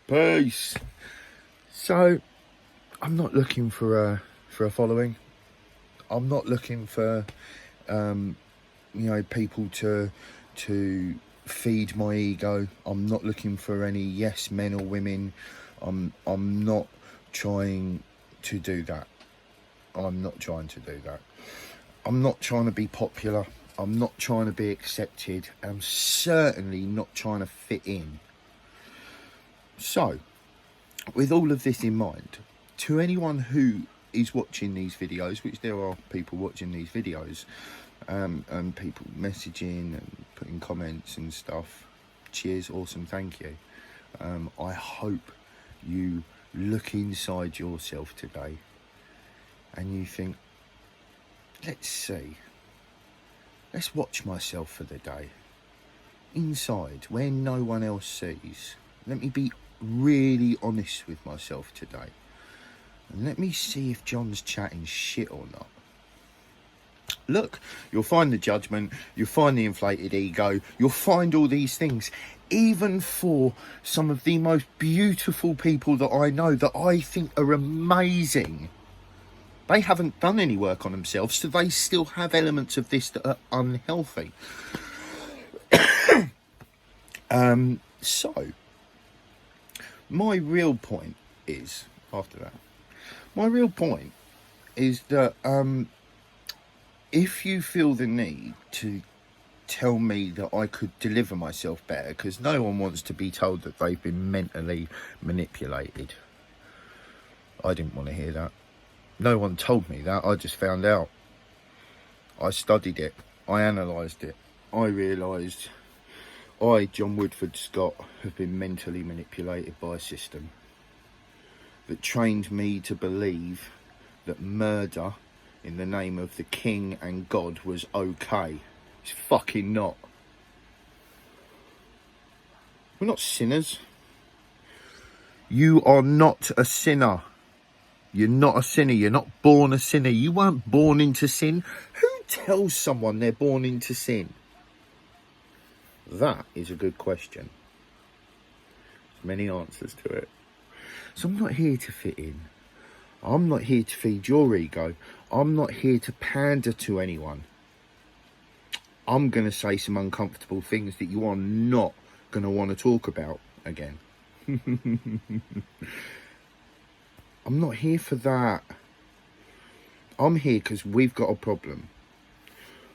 Peace. So, I'm not looking for a following. I'm not looking for people to feed my ego. I'm not looking for any yes men or women. I'm not trying to do that. I'm not trying to do that. I'm not trying to be popular. I'm not trying to be accepted. I'm certainly not trying to fit in. So, with all of this in mind, to anyone who is watching these videos, which there are people watching these videos, and people messaging and putting comments and stuff, cheers, awesome, thank you. I hope you look inside yourself today and you think, let's watch myself for the day. Inside, where no one else sees. Let me be really honest with myself today. And let me see if John's chatting shit or not. Look, you'll find the judgment, you'll find the inflated ego, you'll find all these things. Even for some of the most beautiful people that I know, that I think are amazing, they haven't done any work on themselves, so they still have elements of this that are unhealthy. So, my real point is, that if you feel the need to tell me that I could deliver myself better, because no one wants to be told that they've been mentally manipulated. I didn't want to hear that. No one told me that. I just found out. I studied it. I analysed it. I realised I, John Woodford Scott, have been mentally manipulated by a system that trained me to believe that murder in the name of the king and God was okay. It's fucking not. We're not sinners. You are not a sinner. You're not a sinner. You're not born a sinner. You weren't born into sin. Who tells someone they're born into sin? That is a good question. There's many answers to it. So I'm not here to fit in. I'm not here to feed your ego. I'm not here to pander to anyone. I'm going to say some uncomfortable things that you are not going to want to talk about again. I'm not here for that. I'm here because we've got a problem,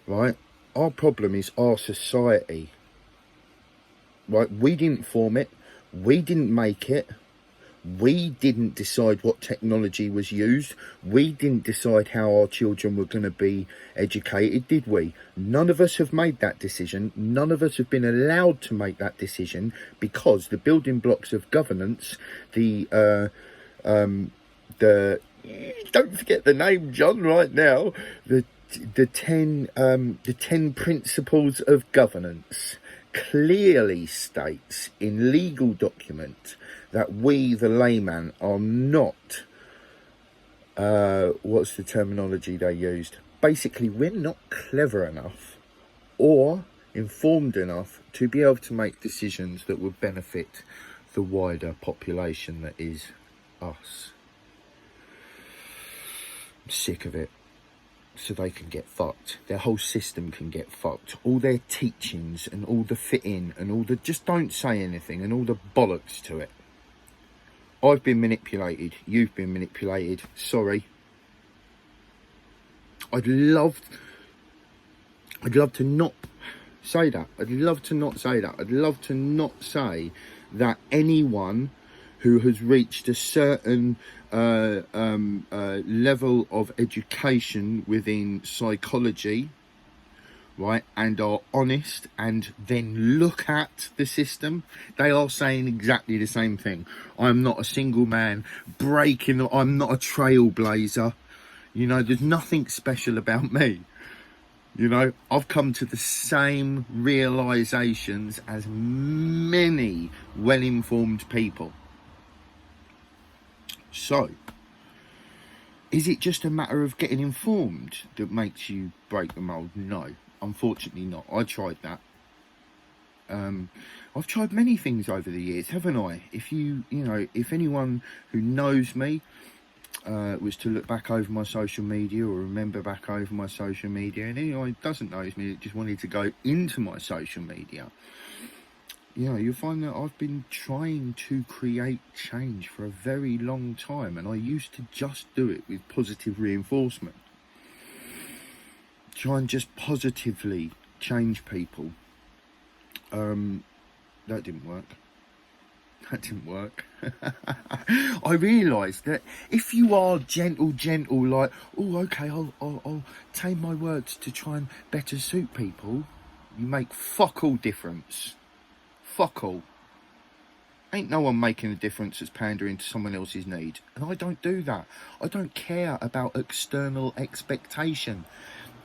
right? Our problem is our society, right? We didn't form it. We didn't make it. We didn't decide what technology was used. We didn't decide how our children were going to be educated, did we? None of us have made that decision. None of us have been allowed to make that decision, because the building blocks of governance, don't forget the name, John, right now, the 10 principles of governance clearly states in legal document that we, the layman, are not, what's the terminology they used? Basically, we're not clever enough or informed enough to be able to make decisions that would benefit the wider population that is us. I'm sick of it. So they can get fucked. Their whole system can get fucked. All their teachings and all the fit in and all the just don't say anything and all the bollocks to it. I've been manipulated. You've been manipulated. Sorry. I'd love to not say that. I'd love to not say that. I'd love to not say that anyone who has reached a certain level of education within psychology, right, and are honest and then look at the system, they are saying exactly the same thing. I'm not a single man breaking, I'm not a trailblazer. You know, there's nothing special about me. You know, I've come to the same realizations as many well-informed people. So, is it just a matter of getting informed that makes you break the mold? No, unfortunately not. I tried that. I've tried many things over the years, haven't I? If if anyone who knows me was to look back over my social media or remember back over my social media, and anyone who doesn't know me that just wanted to go into my social media, you'll find that I've been trying to create change for a very long time, and I used to just do it with positive reinforcement. Try and just positively change people. That didn't work. I realised that if you are gentle, like, oh, okay, I'll tame my words to try and better suit people, you make fuck all difference. Fuck all. Ain't no one making a difference that's pandering to someone else's need. And I don't do that. I don't care about external expectation.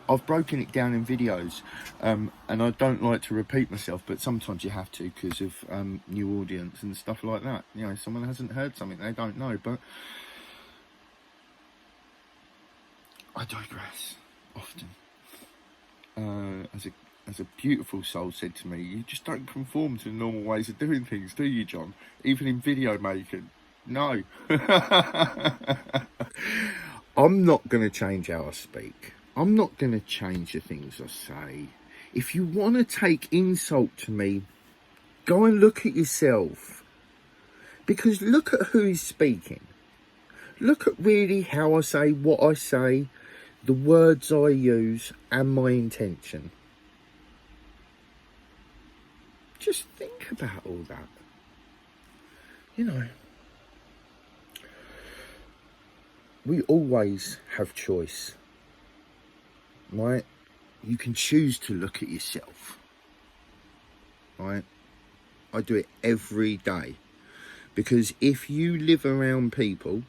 I've broken it down in videos, and I don't like to repeat myself, but sometimes you have to because of new audience and stuff like that. Someone hasn't heard something they don't know, but I digress often. As a beautiful soul said to me, you just don't conform to the normal ways of doing things, do you, John? Even in video making. No. I'm not going to change how I speak. I'm not going to change the things I say. If you want to take insult to me, go and look at yourself. Because look at who is speaking. Look at really how I say what I say, the words I use, and my intention. Just think about all that. We always have choice. Right? You can choose to look at yourself. Right? I do it every day. Because if you live around people,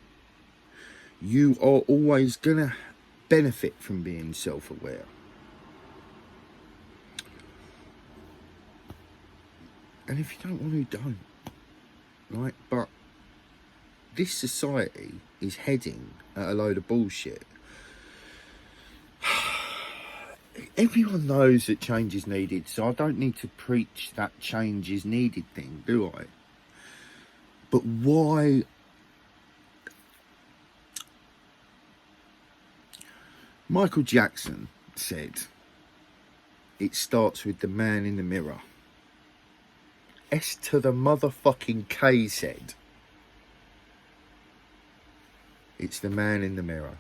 you are always going to benefit from being self-aware. And if you don't want to, don't. Right? But this society is heading at a load of bullshit. Everyone knows that change is needed, so I don't need to preach that change is needed thing, do I? But why? Michael Jackson said, it starts with the man in the mirror. S to the motherfucking K said, it's the man in the mirror.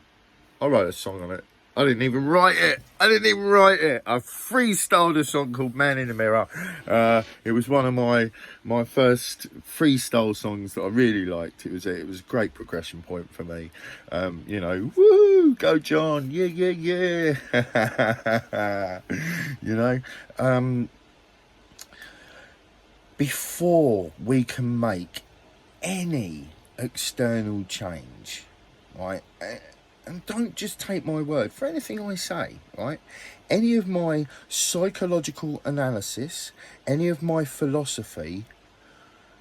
I wrote a song on it. I didn't even write it. I freestyled a song called Man in the Mirror. It was one of my first freestyle songs that I really liked. It was a great progression point for me. Woo, go John. Yeah. Before we can make any external change, right? And don't just take my word for anything I say, right? Any of my psychological analysis, any of my philosophy,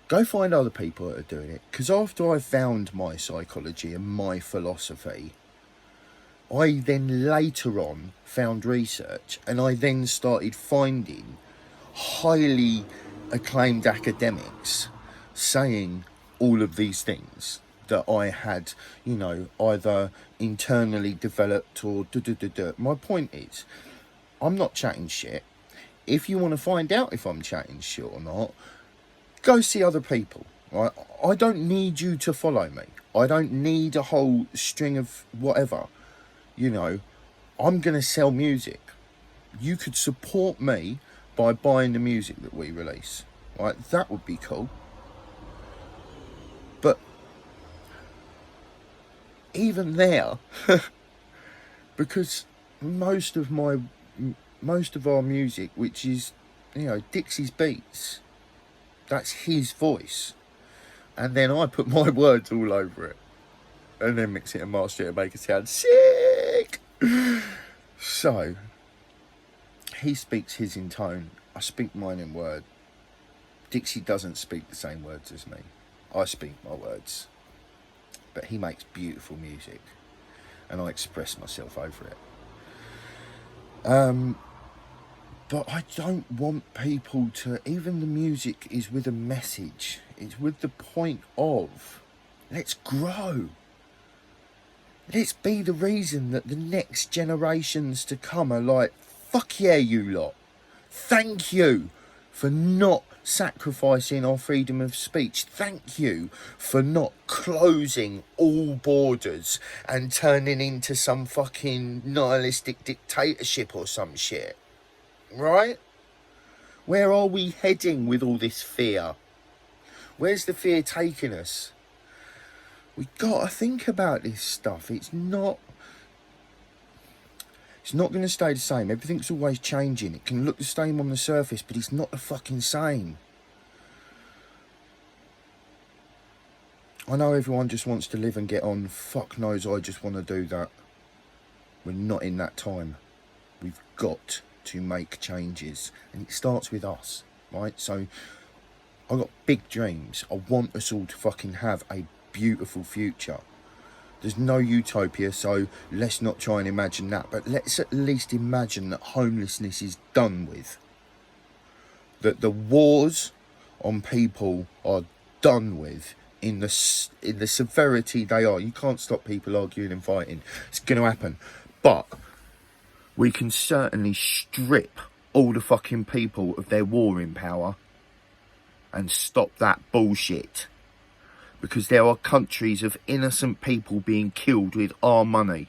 go find other people that are doing it. Because after I found my psychology and my philosophy, I then later on found research, and I then started finding highly acclaimed academics saying all of these things that I had, either internally developed or My point is, I'm not chatting shit. If you want to find out if I'm chatting shit or not, go see other people, right? I don't need you to follow me. I don't need a whole string of whatever. I'm going to sell music. You could support me by buying the music that we release, right? That would be cool. But even there, because most of our music, which is, Dixie's beats, that's his voice. And then I put my words all over it. And then mix it and master it and make it sound sick. So, he speaks his in tone. I speak mine in word. Dixie doesn't speak the same words as me. I speak my words. But he makes beautiful music. And I express myself over it. But But I don't want people to, even the music is with a message. It's with the point of, let's grow. Let's be the reason that the next generations to come are like, fuck yeah, you lot. Thank you for not sacrificing our freedom of speech. Thank you for not closing all borders and turning into some fucking nihilistic dictatorship or some shit. Right? Where are we heading with all this fear? Where's the fear taking us? We gotta think about this stuff. It's not going to stay the same. Everything's always changing. It can look the same on the surface, but it's not the fucking same. I know everyone just wants to live and get on. Fuck knows I just want to do that. We're not in that time. We've got to make changes. And it starts with us, right? So, I've got big dreams. I want us all to fucking have a beautiful future. There's no utopia, so let's not try and imagine that. But let's at least imagine that homelessness is done with. That the wars on people are done with in the severity they are. You can't stop people arguing and fighting. It's going to happen. But we can certainly strip all the fucking people of their warring power and stop that bullshit. Because there are countries of innocent people being killed with our money.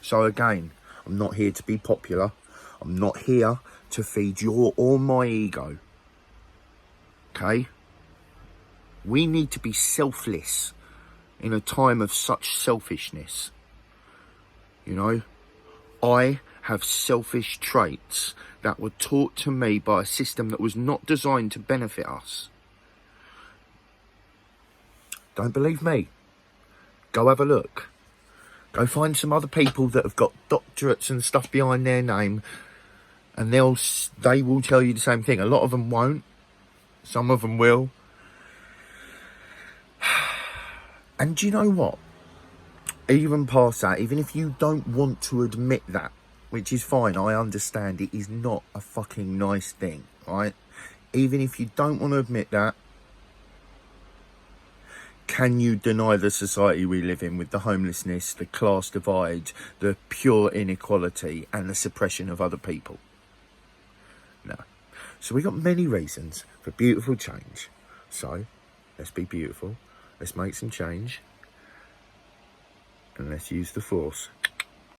So again, I'm not here to be popular. I'm not here to feed your or my ego. Okay? We need to be selfless in a time of such selfishness. You know? I have selfish traits that were taught to me by a system that was not designed to benefit us. Don't believe me? Go have a look. Go find some other people that have got doctorates and stuff behind their name, and they will tell you the same thing. A lot of them won't. Some of them will. And do you know what? Even past that, even if you don't want to admit that, which is fine, I understand it is not a fucking nice thing, right? Even if you don't want to admit that, can you deny the society we live in with the homelessness, the class divide, the pure inequality and the suppression of other people? No. So we got many reasons for beautiful change. So let's be beautiful. Let's make some change. And let's use the force.